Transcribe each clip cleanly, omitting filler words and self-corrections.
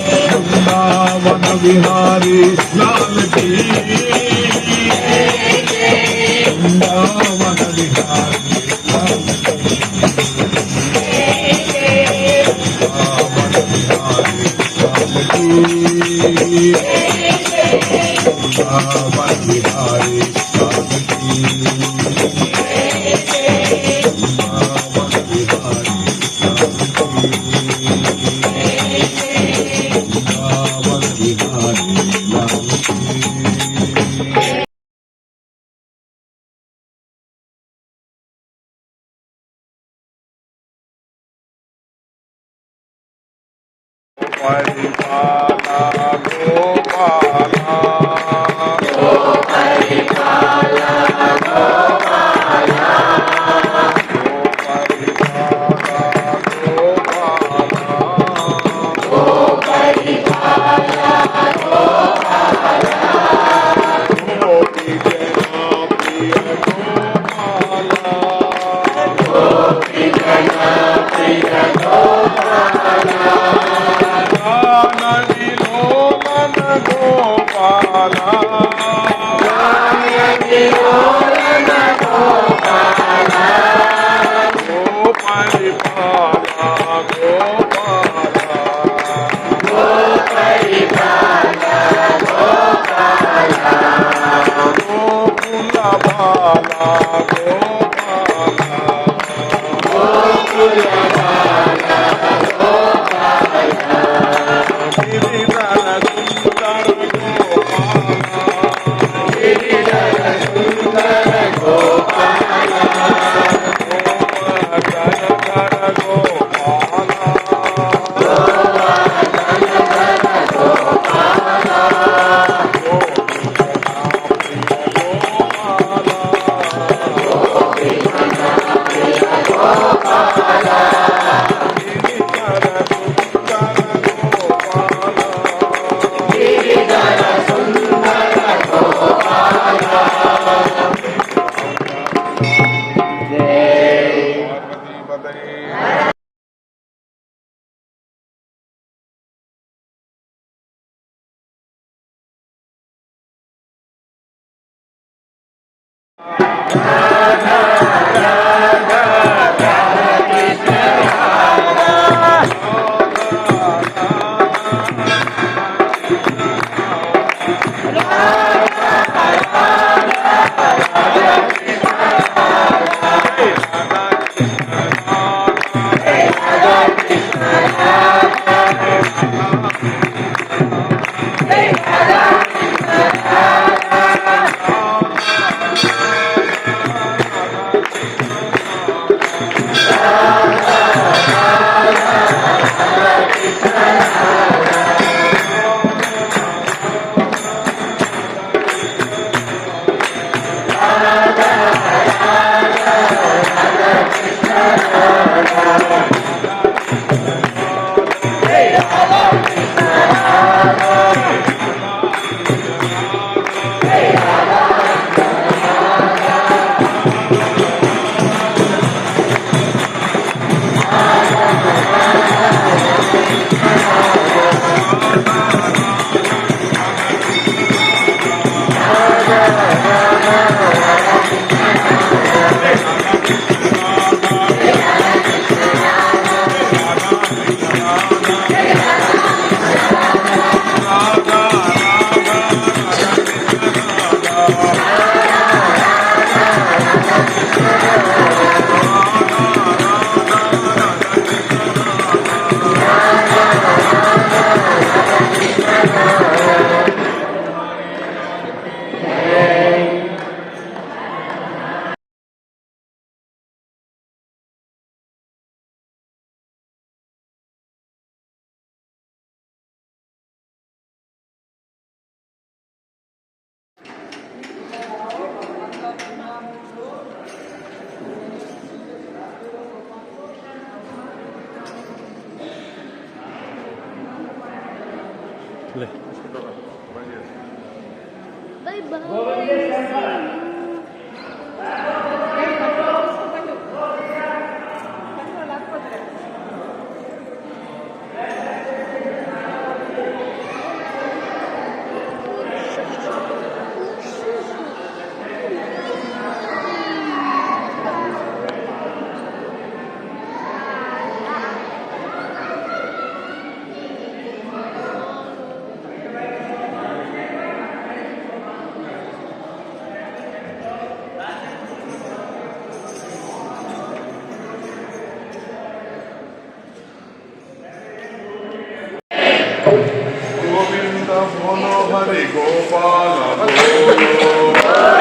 वृंदावन बिहारी लाल की वृंदावन बिहारी लाल की वृंदावन बिहारी लाल की वृंदावन बिहारी लाल की परिपाला गोपाला परिपाला गोपाला परिपाला गोपाला गोपाला गोपी जना प्रिय गोपाला गोपी जना प्रिय गोपाला गोपाला गोपाला गोपरिपाला गोपाला गोपरिपाला गोपाला गोकुल बाला गोपाला गोकुल बाला गोपाला गिरिधर सुंदर गोपाला गिरिधर सुंदर गोपाला गोवर्धन गोपाला गोवर्धन गोपाला गोपी जना प्रिय गोपाला गिरिधर सुंदर गोपाला गिरिधर सुंदर गोपाला पार्वती पतये Bye bye. गोविंद बोलो हरि गोपाल बोलो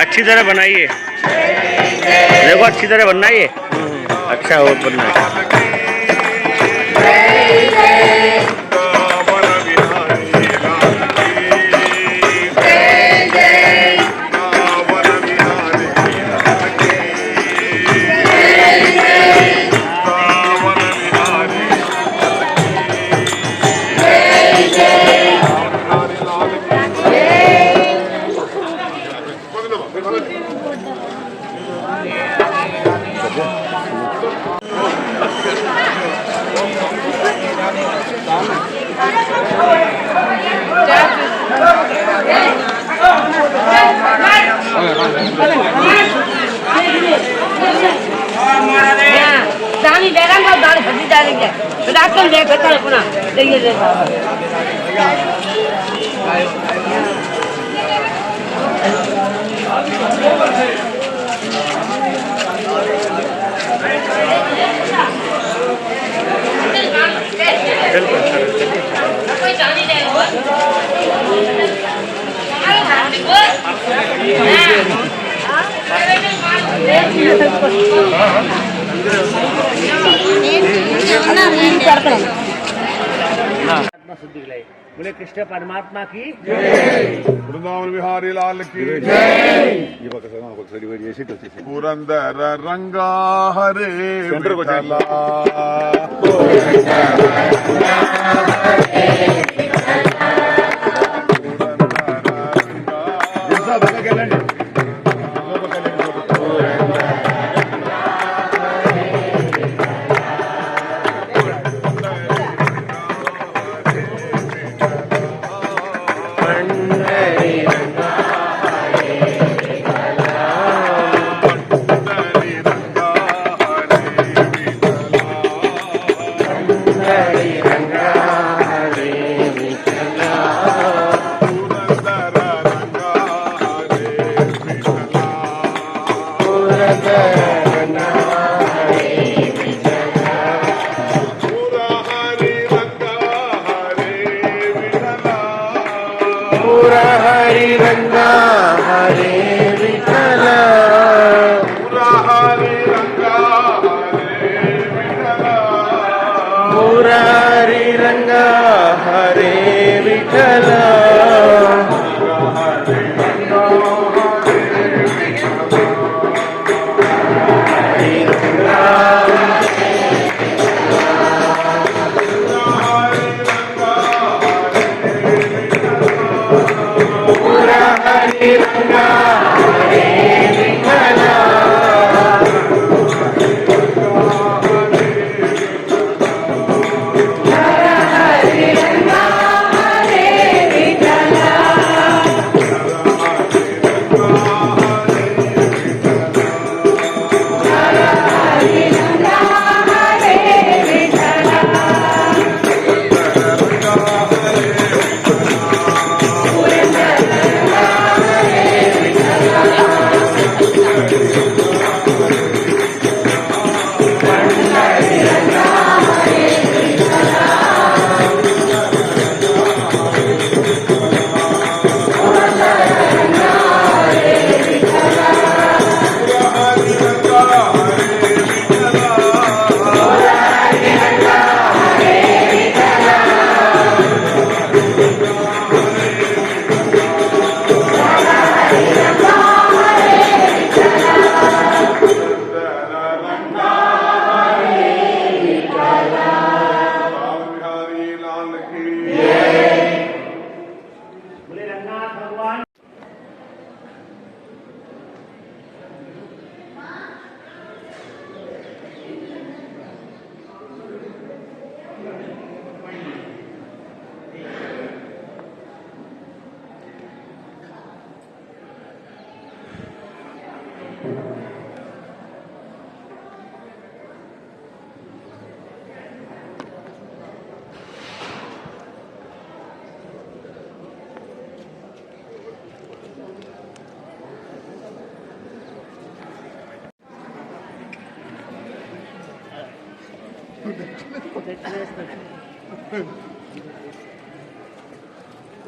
अच्छी तरह बनाइए, देखो अच्छी तरह बनना है ये। अच्छा और बनना है। दानी लेगा ना दानी भजी डालेंगे रात को ले बेटा अपना देखिए ले बोले कृष्ण परमात्मा की वृंदावन बिहारी लाल की पुरंदर रंगा हरे विठला हरि रंगा हरे विठला हरे रंगा हरे विठला मुरारी रंगा हरे विठला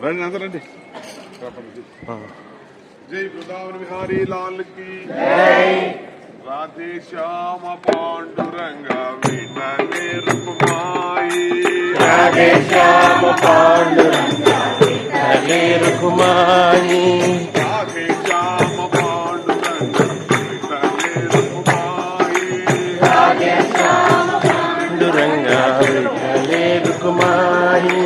రండి అందరూ రండి జై బృందావన విహారీ లాల్ కి రాధే శ్యామ పాండురంగ విఠలే రుక్మాయి రాధే శ్యామ పాండురంగ విఠలే రుక్మాయి రాధే శ్యామ పాండురంగ విఠలే రుక్మాయి రాధే శ్యామ పాండురంగ విఠలే రుక్మాయి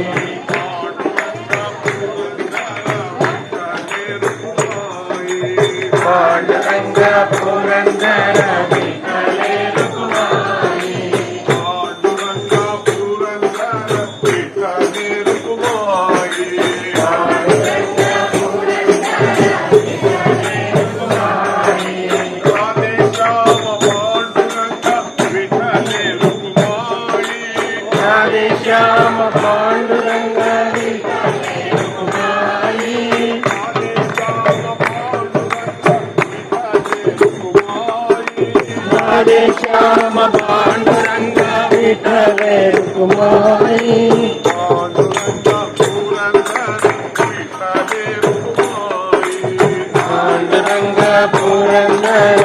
పాండురంగ పురందర విఠలే రుక్మాయి పాండురంగ పురందర విఠలే రుక్మాయి రాధే శ్యామ పాండురంగ విఠలే రుక్మాయి రాధే శ్యామ పాండురంగ విఠలే రుక్మాయి రాధే శ్యామ పాండురంగ విఠలే రుక్మాయి పాండురంగ పురందర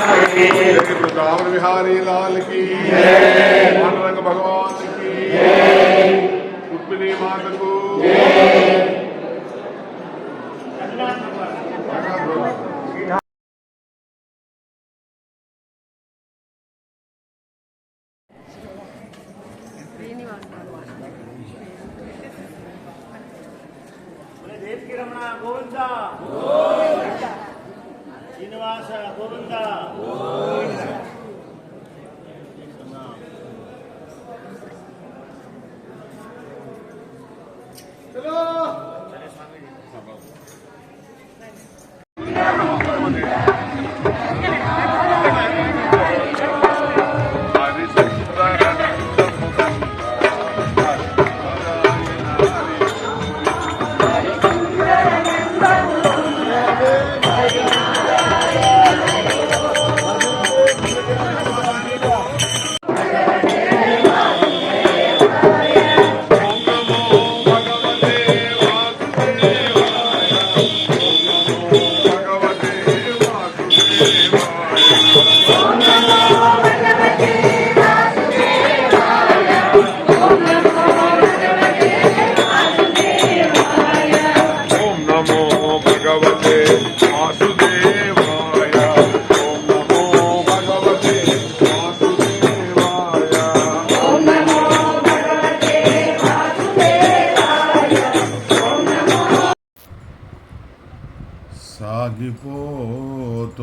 वृंदावन विहारी लाल की पांडुरंग भगवान की रुक्मिणी माता को గోవింద శ్రీనివాస గోవింద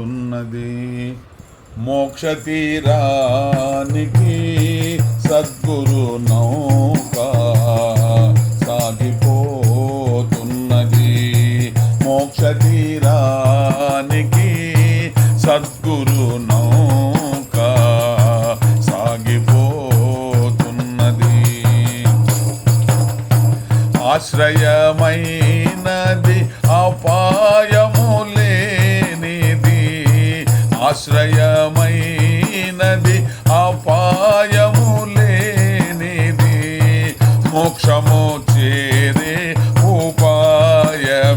సాగిపోతున్నది మోక్ష తీరానికి సద్గురు నౌక సాగిపోతున్నది మోక్ష తీరానికి సద్గురు నౌక సాగిపోతున్నది ఆశ్రయమైనది అపాయము లేనిది ఆశ్రయమైనది అపాయము లేనిది మోక్షము చేరే ఉపాయమెరిగినది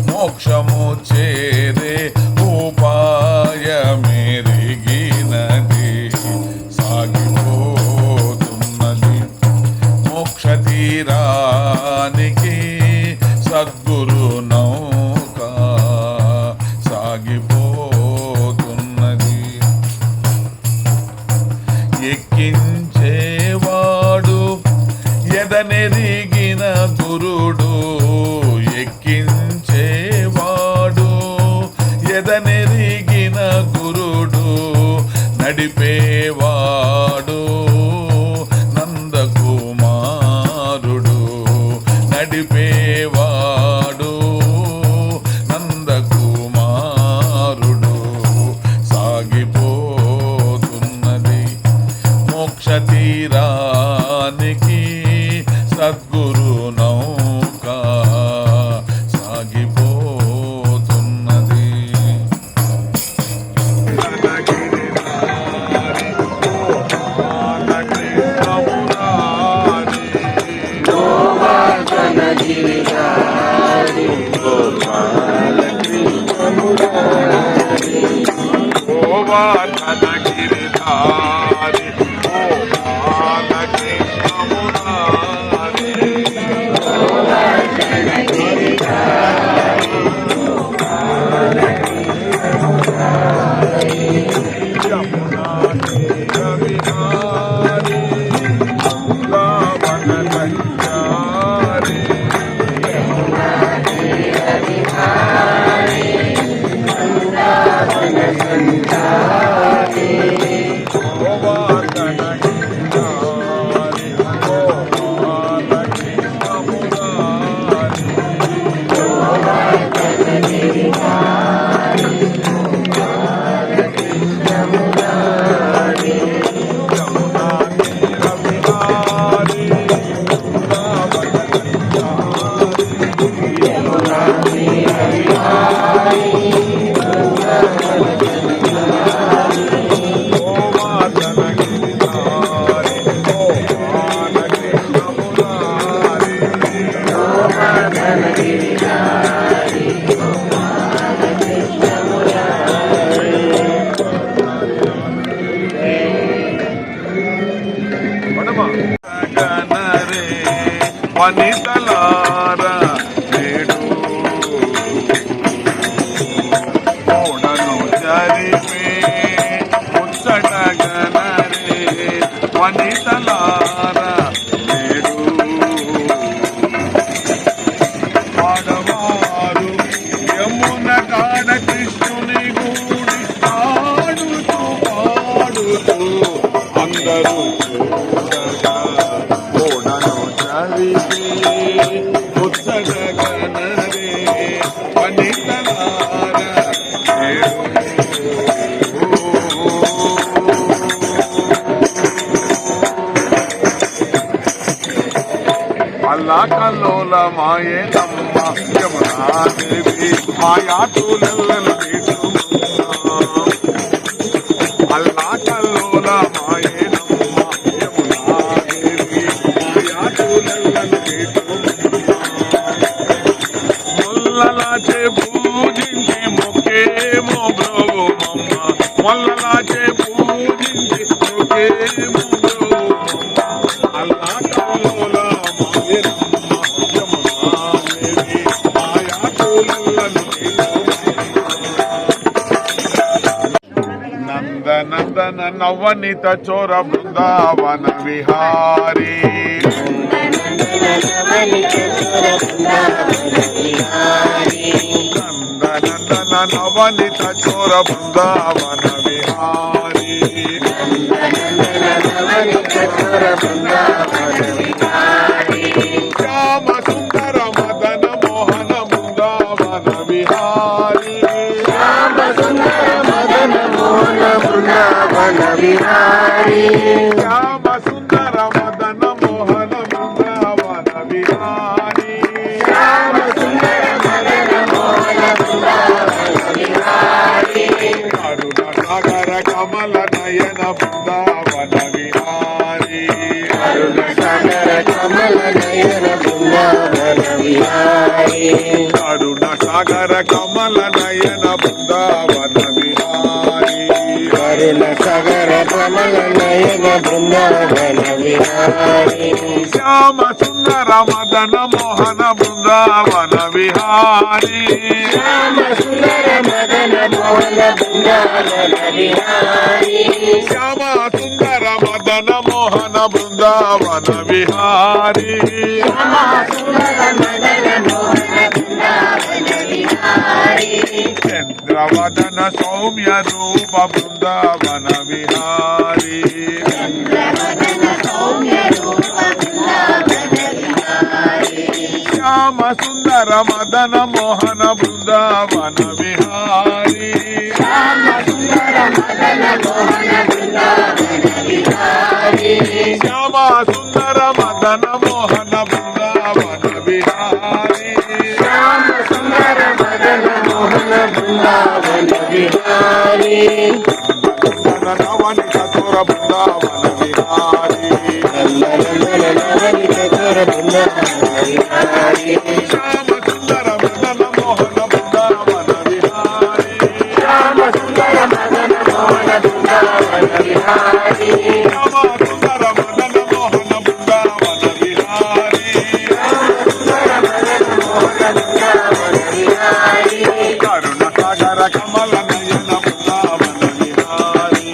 మోక్షము చేరే ఉపాయమెరిగినది సాగిపోతున్నది మోక్ష తీరానికి సద్గురు నౌక సాగిపోతున్నది ఎక్కించేవాడు ఎదనెరిగిన గురుడు ఎక్కించేవాడు ఎదనెరిగిన గురుడు నడిపేవాడు నందకుమారుడు నడిపేవాడు నందకుమారుడు సాగిపోతున్నది మోక్ష తీరానికి సద్గురు నౌక సాగిపోతున్నది గోవర్ధన గిరిధారి గోపాలకృష్ణ మురారి యమునా తీర విహారి రావణ సంచారి గోవర్ధన గిరిధారి గోపాలకృష్ణ మురారి యమునా తీర విహారి రావణ గోవర్ధన గిరిధారి గోపాలకృష్ణ మురారి గగనరే వనితలార నేడు కోడను జరిపే ముచ్చట గనరే వనితలార నేడు ఆడవారు యమున కాడ కృష్ణుని గూడి ఆడుతూ పాడుతూ అందరూ చూడగా కోడను జరిపే ముచ్చట గనరే వనితలార నేడు అల్లాకల్లోల మాయేనమ్మ యమునాదేవి మాయాతులెల్లలు అల్లాకల్లోల మాయేనమ్మ యమునాదేవి మాయాతులెల్లలు మొల్లలాచే పూజించి మొక్కేమో బ్రోమమ్మ మొల్లలాచే పూజించి మొక్కేమో బ్రోమమ్మ అల్లాకల్లోల నందనందన నవనిత చోర బృందావన విహారీ నందన మదన నవనిత చోర బృందావన విహారీ శ్యామ సుందర మదన మోహన బృందావన విహారీ శ్యామ సుందర మదన మోహన బృందావన విహారీ శ్యామ సుందర మదన మోహన బృందావన విహారీ శ్యామ సుందర మదన మోహన బృందావన విహారీ కరుణ సాగర కమల నయన బృందావన విహారీ అరుణ సాగర కమల నయన బృందావన విహారీ కరుణ సాగర కమల నయన బృందావన విహారీ అరుణ సాగర కమల నయన బృందావన విహారీ శ్యామ సుందర మదన మోహన బృందావన విహారీ శ్యామ సుందర మదన మోహన బృందావన విహారీ శ్యామ సుందర మదన మోహన బృందావన విహారీ శ్యామ సుందర మదన మోహన బృందావన విహారీ చంద్రవదన సౌమ్య రూప బృందావన విహారీ చంద్రవదన సౌమ్య రూప బృందావన విహారీ శ్యామ సుందర మదన మోహన బృందావన విహారీ శ్యామ సుందర మదన మోహన బృందావన విహారీ శ్యామ సుందర మదన మోహన బృందావన విహారీ శ్యామ సుందర మదన మోహన బృందావన విహారీ నవనిత చోర బృందావన విహారీ నందనందన నవనిత చోర బృందావన విహారీ శ్యామ సుందర మదన మోహన బృందావన విహారీ శ్యామ సుందర మదన మోహన బృందావన విహారీ శ్యామ సుందర మదన మోహన బృందావన విహారీ సుందర మదన మోహన బృందావన విహారీ కరుణ సాగర కమల నయన బృందావన విహారీ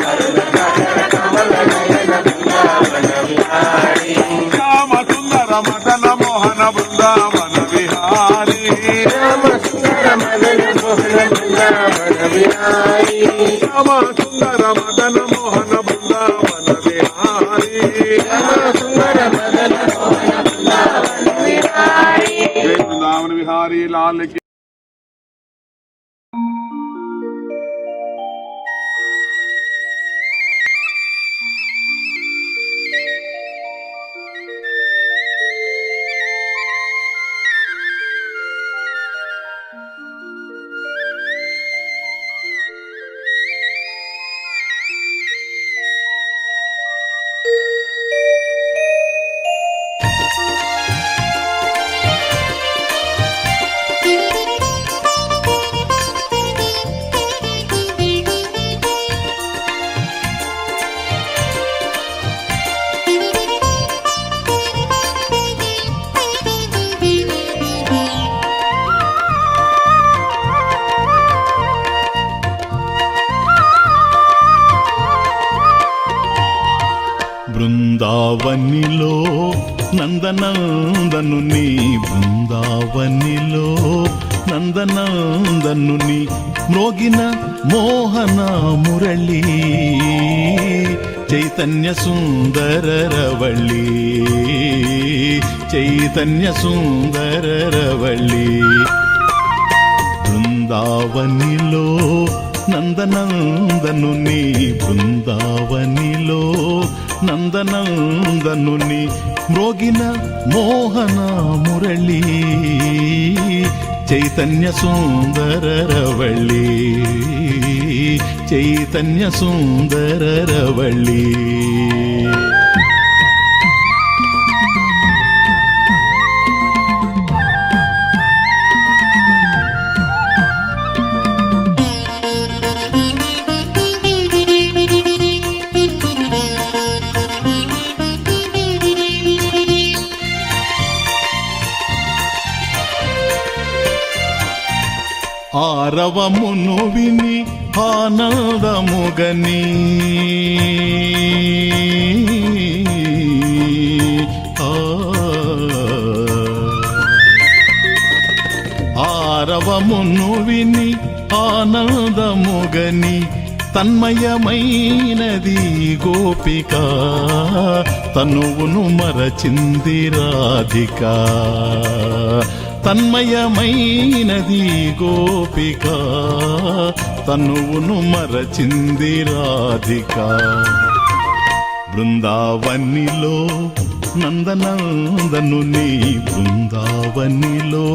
అరుణ సాగర కమల నయన బృందావన విహారీ శ్యామ సుందర మదన మోహన బృందావన విహారీ శ్యామ సుందర మదన మోహన బృందావన విహారీ శ్యామ సుందర మదన మోహన బృందావన విహారీ శ్యామ సుందర మదన మోహన బృందావన విహారీ జై బృందావన విహారీ లాల్ కి బృందావనిలో నందనందనుని బృందావనిలో నందనందనుని మ్రోగిన మోహన మురళి చైతన్య సుందరరవళి చైతన్య సుందరరవళి బృందావనిలో నందనందనుని బృందావనిలో నందనందనుని మ్రోగిన మోహన మురళి చైతన్య సుందరరవళి చైతన్య సుందరరవళి ఆరవమును విని ఆనందముగని ఆరవ రవమును విని ఆనందముగని తన్మయమైనది గోపిక తనువును మరచింది రాధిక తన్మయమైనది గోపిక తనువును మరచింది రాధిక బృందావనిలో నందనందనుని బృందావనిలో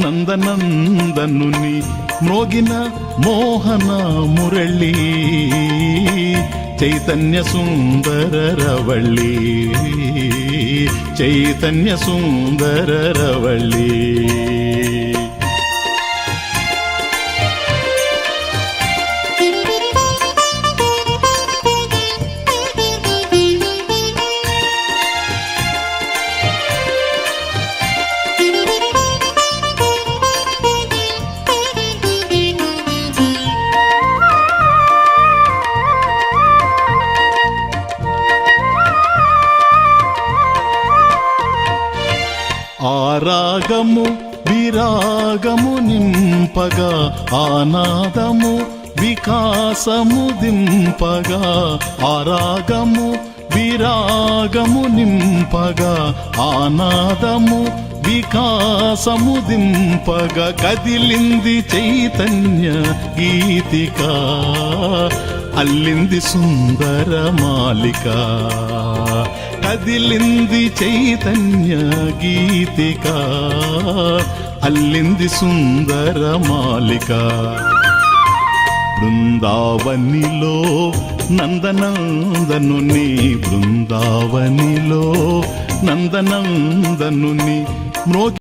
నందనందనుని మ్రోగిన మోహన మురళి చైతన్య సుందర రవళి చైతన్య సుందర రవళి ఆరాగము విరాగము నింపగా ఆనాదము వికాసము దింపగా ఆరాగము విరాగము నింపగా ఆనాదము వికాసము దింపగా కదిలింది చైతన్య గీతిక అల్లింది సుందర మాలిక కదిలింది చైతన్య గీతిక అల్లింది సుందర మాలిక బృందావనిలో నందనందనుని బృందావనిలో నందనందనుని మ్రోగి